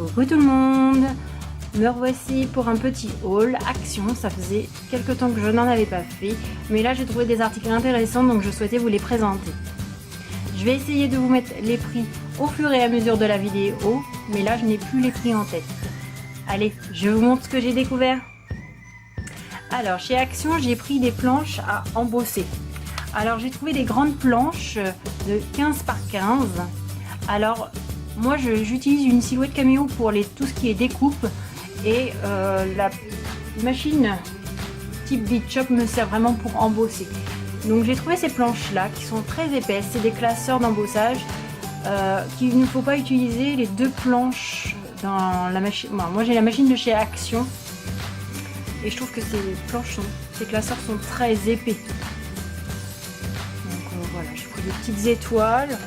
Coucou tout le monde, me revoici pour un petit haul Action. Ça faisait quelques temps que je n'en avais pas fait, mais là j'ai trouvé des articles intéressants donc je souhaitais vous les présenter. Je vais essayer de vous mettre les prix au fur et à mesure de la vidéo, mais là je n'ai plus les prix en tête. Allez, je vous montre ce que j'ai découvert. Alors chez Action, j'ai pris des planches à embosser. Alors j'ai trouvé des grandes planches de 15 par 15. Alors moi j'utilise une silhouette caméo pour tout ce qui est découpe et la machine type Beat Shop me sert vraiment pour embosser. Donc j'ai trouvé ces planches là qui sont très épaisses, c'est des classeurs d'embossage qu'il ne faut pas utiliser les deux planches dans la machine. Moi j'ai la machine de chez Action et je trouve que ces classeurs sont très épais. Donc voilà, j'ai pris des petites étoiles.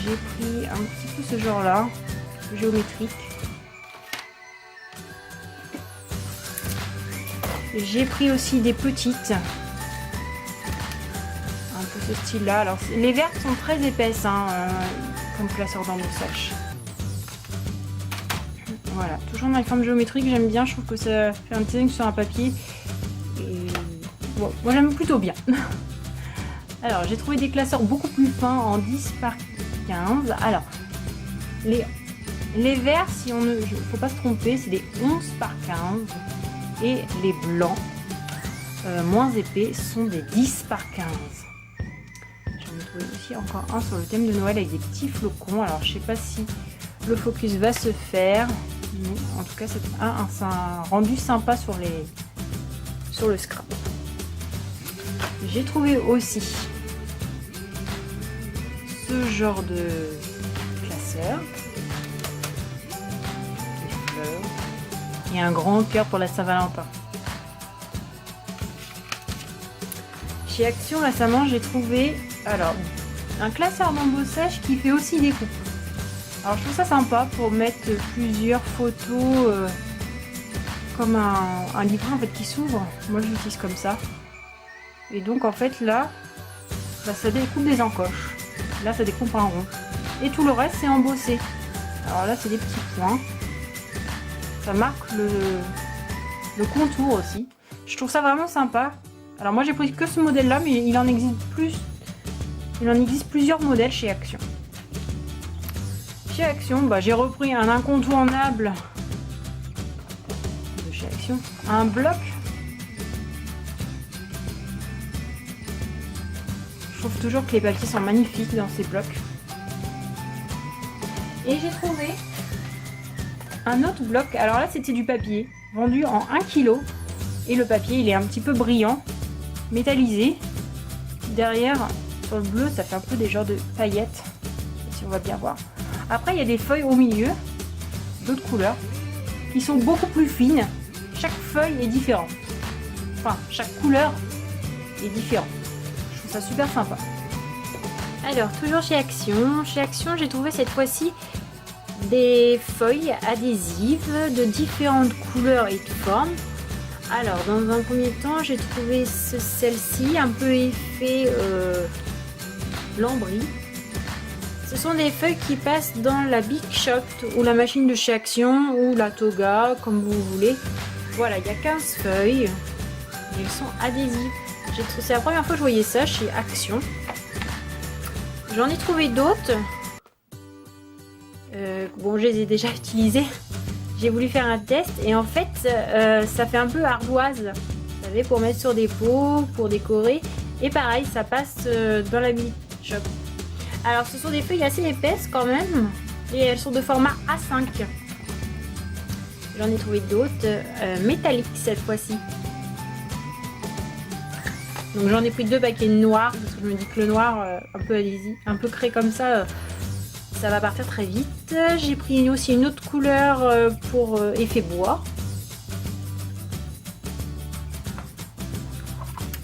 J'ai pris un petit peu ce genre là, géométrique. J'ai pris aussi des petites, un peu ce style là. Alors les vertes sont très épaisses comme classeur d'embossage. Voilà, toujours dans les formes géométriques, j'aime bien, je trouve que ça fait un design sur un papier. Et bon, moi j'aime plutôt bien. Alors j'ai trouvé des classeurs beaucoup plus fins en 10 par 15. Alors les verts, si on ne faut pas se tromper, c'est des 11 par 15 et les blancs moins épais sont des 10 par 15. J'en ai trouvé aussi encore un sur le thème de Noël avec des petits flocons. Alors je sais pas si le focus va se faire, mais en tout cas c'est un rendu sympa sur le scrap. J'ai trouvé aussi ce genre de classeur, des fleurs et un grand cœur pour la Saint-Valentin. Chez Action récemment j'ai trouvé un classeur d'embossage qui fait aussi des coupes. Alors je trouve ça sympa pour mettre plusieurs photos comme un livret en fait qui s'ouvre. Moi je l'utilise comme ça. Et donc en fait là, ça découpe des encoches. Là ça découpe un rond. Et tout le reste c'est embossé. Alors là c'est des petits points. Ça marque le contour aussi. Je trouve ça vraiment sympa. Alors moi j'ai pris que ce modèle là, mais il en existe plusieurs modèles chez Action. Chez Action, j'ai repris un incontournable de chez Action, un bloc. Je trouve toujours que les papiers sont magnifiques dans ces blocs. Et j'ai trouvé un autre bloc. Alors là, c'était du papier vendu en 1 kg. Et le papier, il est un petit peu brillant, métallisé. Derrière, sur le bleu, ça fait un peu des genres de paillettes. Si on va bien voir. Après, il y a des feuilles au milieu, d'autres couleurs, qui sont beaucoup plus fines. Chaque feuille est différente. Enfin, chaque couleur est différente. Je trouve ça super sympa. Alors, toujours chez Action. Chez Action, j'ai trouvé cette fois-ci des feuilles adhésives de différentes couleurs et de formes. Alors, dans un premier temps, j'ai trouvé celle-ci, un peu effet lambris. Ce sont des feuilles qui passent dans la Big Shot ou la machine de chez Action ou la Toga, comme vous voulez. Voilà, il y a 15 feuilles et elles sont adhésives. C'est la première fois que je voyais ça chez Action. J'en ai trouvé d'autres. Bon, je les ai déjà utilisées. J'ai voulu faire un test et en fait, ça fait un peu ardoise. Vous savez, pour mettre sur des pots, pour décorer. Et pareil, ça passe dans la Big Shot. Alors ce sont des feuilles assez épaisses quand même et elles sont de format A5. J'en ai trouvé d'autres métalliques cette fois-ci. Donc j'en ai pris 2 paquets noirs parce que je me dis que le noir un peu adhésif, un peu crée comme ça, ça va partir très vite. J'ai pris aussi une autre couleur pour effet bois.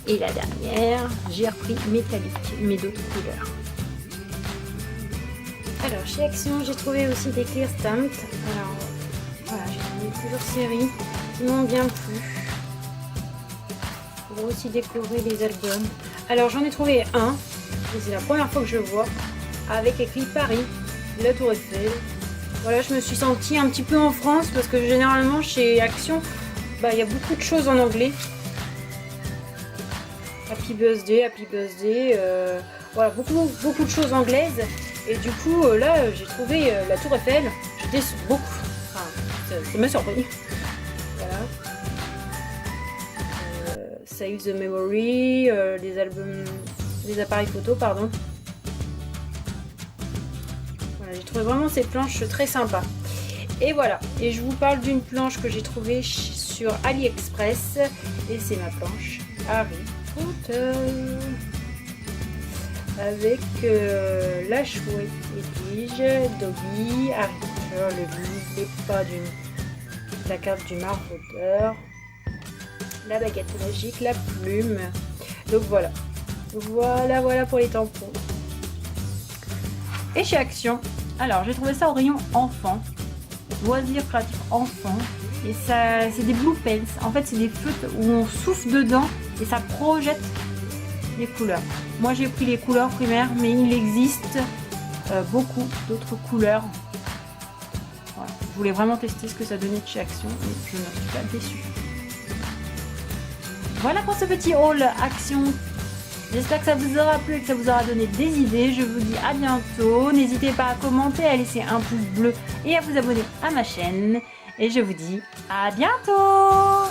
Et la dernière, j'ai repris métallique mais d'autres couleurs. Alors chez Action, j'ai trouvé aussi des clear stamps. Alors voilà, j'ai trouvé plusieurs séries qui m'ont bien plu. On va aussi décorer les albums. Alors j'en ai trouvé un, et c'est la première fois que je vois, avec écrit Paris, la Tour Eiffel, Voilà, je me suis sentie un petit peu en France parce que généralement chez Action, il y a beaucoup de choses en anglais. Happy birthday, voilà, beaucoup de choses anglaises. Et du coup, là, j'ai trouvé la Tour Eiffel. J'étais beaucoup. Enfin, ça m'a surpris. Voilà. Save the Memory, les albums, les appareils photo, pardon. Voilà, j'ai trouvé vraiment ces planches très sympas. Et voilà, et je vous parle d'une planche que j'ai trouvée sur AliExpress. Et c'est ma planche Harry Potter. Avec la chouette Edwige, Dobby, Harry Potter, le livre, pas la carte du marauder, la baguette magique, la plume. Donc voilà. Voilà pour les tampons. Et chez Action, alors j'ai trouvé ça au rayon enfant, loisirs créatifs enfants. Et ça, c'est des blue pens. En fait, c'est des feutres où on souffle dedans et ça projette les couleurs. Moi, j'ai pris les couleurs primaires, mais il existe beaucoup d'autres couleurs. Voilà. Je voulais vraiment tester ce que ça donnait de chez Action et je ne suis pas déçue. Voilà pour ce petit haul Action. J'espère que ça vous aura plu et que ça vous aura donné des idées. Je vous dis à bientôt. N'hésitez pas à commenter, à laisser un pouce bleu et à vous abonner à ma chaîne. Et je vous dis à bientôt!